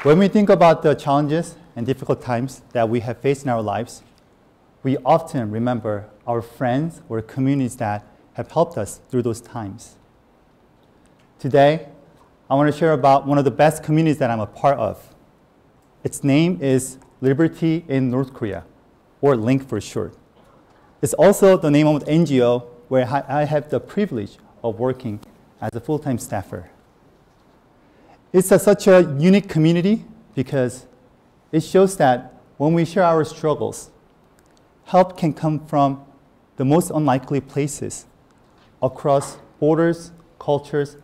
When we think about the challenges and difficult times that we have faced in our lives, we often remember our friends or communities that have helped us through those times. Today, I want to share about one of the best communities that I'm a part of. Its name is Liberty in North Korea, or LINK for short. It's also the name of an NGO where I have the privilege of working as a full-time staffer. It's such a unique community because it shows that when we share our struggles, help can come from the most unlikely places across borders, cultures,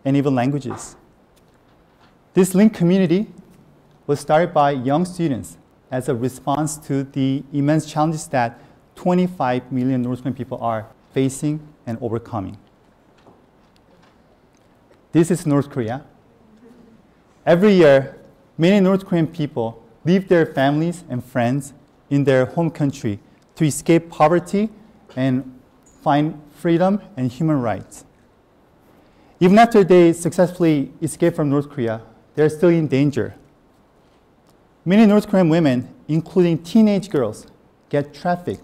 and even languages. This LINK community was started by young students as a response to the immense challenges that 25 million North Korean people are facing and overcoming. This is North Korea. Every year, many North Korean people leave their families and friends in their home country to escape poverty and find freedom and human rights. Even after they successfully escape from North Korea, they're still in danger. Many North Korean women, including teenage girls, get trafficked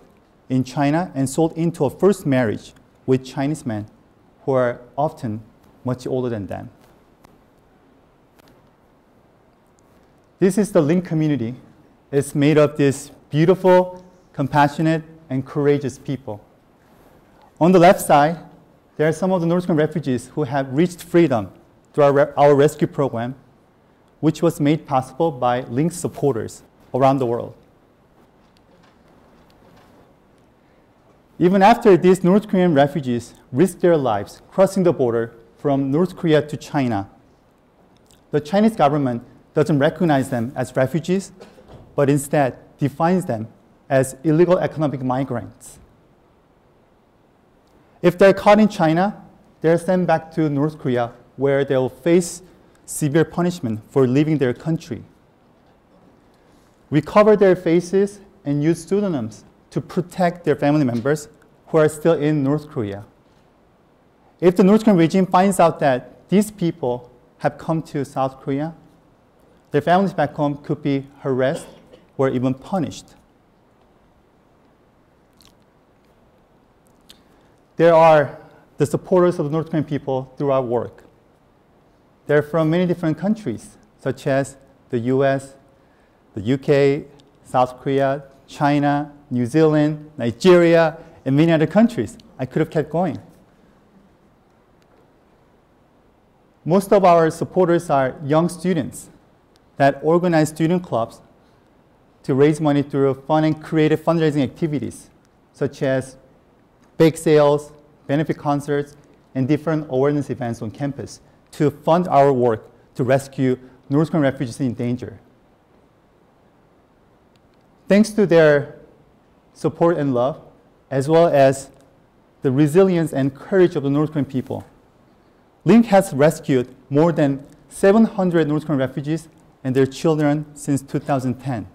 in China and sold into a first marriage with Chinese men who are often much older than them. This is the LINK community. It's made of these beautiful, compassionate, and courageous people. On the left side, there are some of the North Korean refugees who have reached freedom through our rescue program, which was made possible by LINK supporters around the world. Even after these North Korean refugees risked their lives crossing the border from North Korea to China, the Chinese government doesn't recognize them as refugees, but instead defines them as illegal economic migrants. If they're caught in China, they're sent back to North Korea, where they'll face severe punishment for leaving their country. We cover their faces and use pseudonyms to protect their family members who are still in North Korea. If the North Korean regime finds out that these people have come to South Korea, their families back home could be harassed or even punished. There are the supporters of the North Korean people through our work. They're from many different countries, such as the US, the UK, South Korea, China, New Zealand, Nigeria, and many other countries. I could have kept going. Most of our supporters are young students that organize student clubs to raise money through fun and creative fundraising activities, such as bake sales, benefit concerts, and different awareness events on campus to fund our work to rescue North Korean refugees in danger. Thanks to their support and love, as well as the resilience and courage of the North Korean people, LINK has rescued more than 700 North Korean refugees and their children since 2010.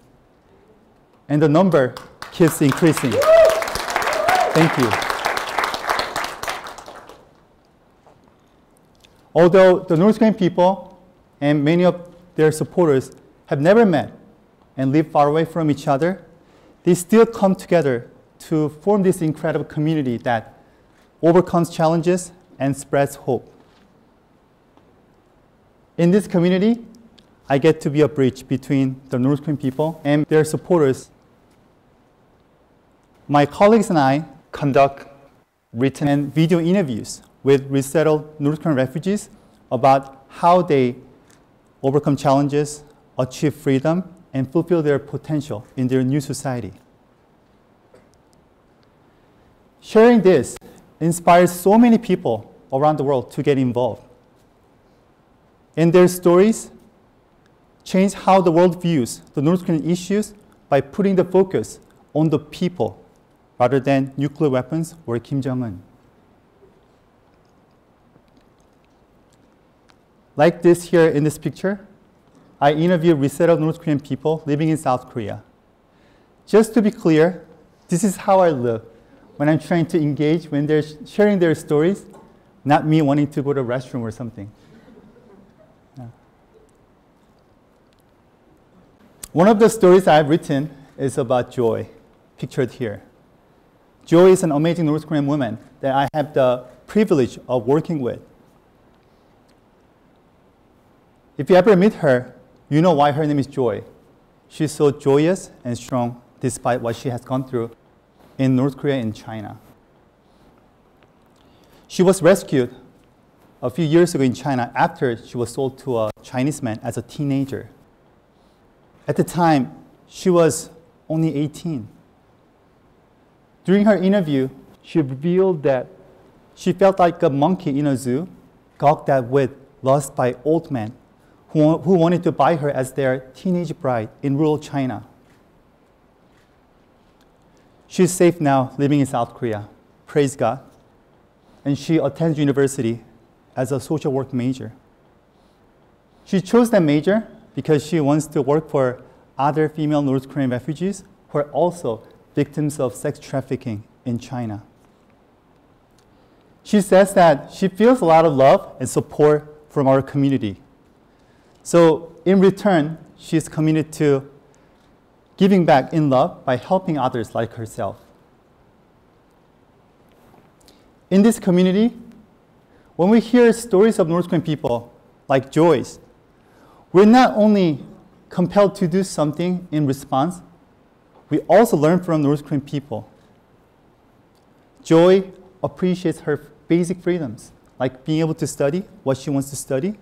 And the number keeps increasing. Thank you. Although the North Korean people and many of their supporters have never met and live far away from each other, they still come together to form this incredible community that overcomes challenges and spreads hope. In this community, I get to be a bridge between the North Korean people and their supporters. My colleagues and I conduct written and video interviews with resettled North Korean refugees about how they overcome challenges, achieve freedom, and fulfill their potential in their new society. Sharing this inspires so many people around the world to get involved. And their stories change how the world views the North Korean issues by putting the focus on the people rather than nuclear weapons or Kim Jong-un. Like this here in this picture, I interviewed resettled North Korean people living in South Korea. Just to be clear, this is how I live when I'm trying to engage, when they're sharing their stories, not me wanting to go to the restroom or something. Yeah. One of the stories I've written is about Joy, pictured here. Joy is an amazing North Korean woman that I have the privilege of working with. If you ever meet her, you know why her name is Joy. She's so joyous and strong despite what she has gone through in North Korea and China. She was rescued a few years ago in China after she was sold to a Chinese man as a teenager. At the time, she was only 18. During her interview, she revealed that she felt like a monkey in a zoo, gawked at with lust by old men who wanted to buy her as their teenage bride in rural China. She's safe now, living in South Korea. Praise God. And she attends university as a social work major. She chose that major because she wants to work for other female North Korean refugees who are also victims of sex trafficking in China. She says that she feels a lot of love and support from our community. So in return, she's committed to giving back in love by helping others like herself. In this community, when we hear stories of North Korean people like Joy's, we're not only compelled to do something in response, we also learn from North Korean people. Joy appreciates her basic freedoms, like being able to study what she wants to study,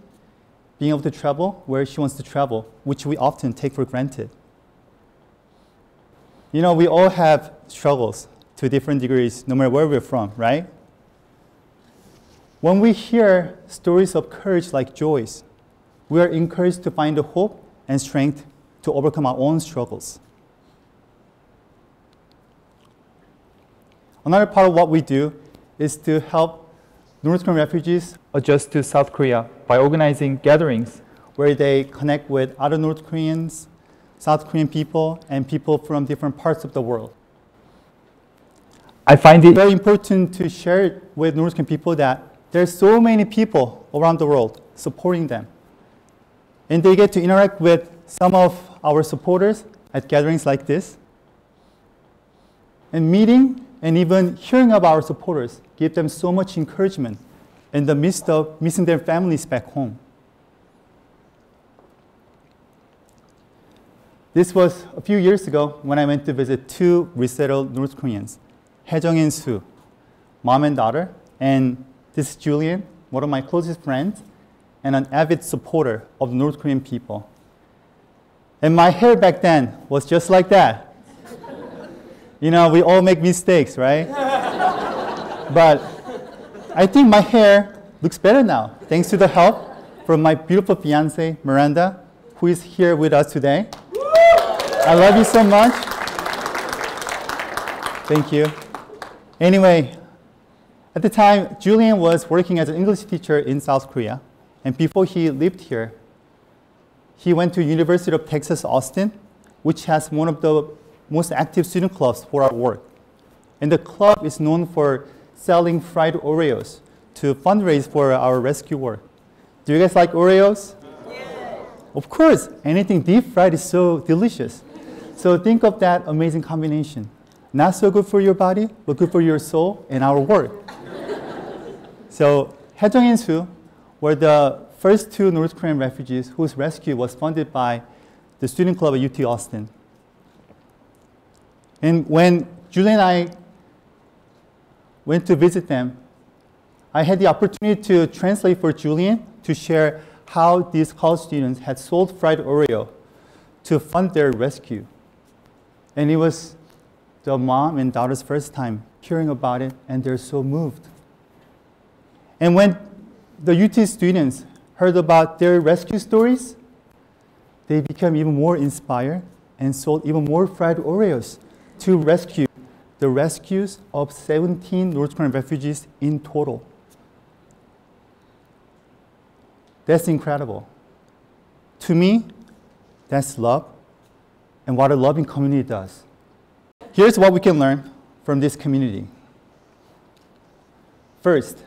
being able to travel where she wants to travel, which we often take for granted. You know, we all have struggles to different degrees, no matter where we're from, right? When we hear stories of courage like Joy's, we are encouraged to find the hope and strength to overcome our own struggles. Another part of what we do is to help North Korean refugees adjust to South Korea by organizing gatherings where they connect with other North Koreans, South Korean people, and people from different parts of the world. I find it very important to share with North Korean people that there's so many people around the world supporting them. And they get to interact with some of our supporters at gatherings like this. And meeting and even hearing about our supporters give them so much encouragement in the midst of missing their families back home. This was a few years ago when I went to visit two resettled North Koreans, Haejung and Soo, mom and daughter, and this is Julian, one of my closest friends, and an avid supporter of the North Korean people. And my hair back then was just like that. You know, we all make mistakes, right? But I think my hair looks better now, thanks to the help from my beautiful fiancée, Miranda, who is here with us today. I love you so much. Thank you. Anyway, at the time, Julian was working as an English teacher in South Korea. And before he lived here, he went to University of Texas, Austin, which has one of the most active student clubs for our work. And the club is known for selling fried Oreos to fundraise for our rescue work. Do you guys like Oreos? Yeah. Of course, anything deep fried is so delicious. So think of that amazing combination. Not so good for your body, but good for your soul and our work. So Haejung and Soo were the first two North Korean refugees whose rescue was funded by the student club at UT Austin. And when Julie and I went to visit them, I had the opportunity to translate for Julian to share how these college students had sold fried Oreo to fund their rescue. And it was the mom and daughter's first time hearing about it, and they're so moved. And when the UT students heard about their rescue stories, they became even more inspired and sold even more fried Oreos to rescue the rescues of 17 North Korean refugees in total. That's incredible. To me, that's love and what a loving community does. Here's what we can learn from this community. First,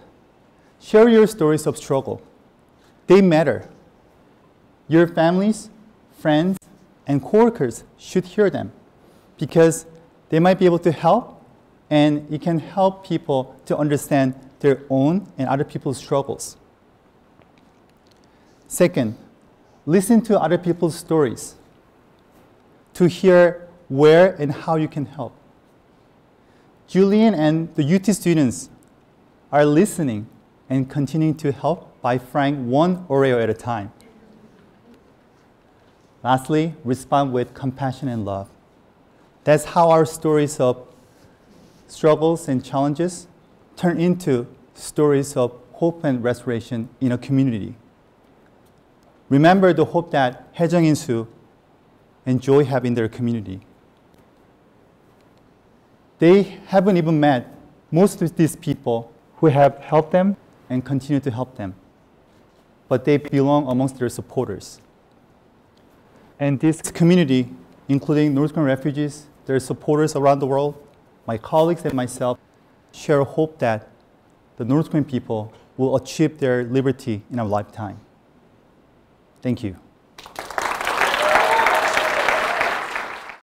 share your stories of struggle. They matter. Your families, friends, and coworkers should hear them because they might be able to help, and it can help people to understand their own and other people's struggles. Second, listen to other people's stories to hear where and how you can help. Julian and the UT students are listening and continuing to help by frying one Oreo at a time. Lastly, respond with compassion and love. That's how our stories of struggles and challenges turn into stories of hope and restoration in a community. Remember the hope that Haejung and Soo and Joy have in their community. They haven't even met most of these people who have helped them and continue to help them, but they belong amongst their supporters. And this community, including North Korean refugees, their supporters around the world, my colleagues and myself, share hope that the North Korean people will achieve their liberty in our lifetime. Thank you.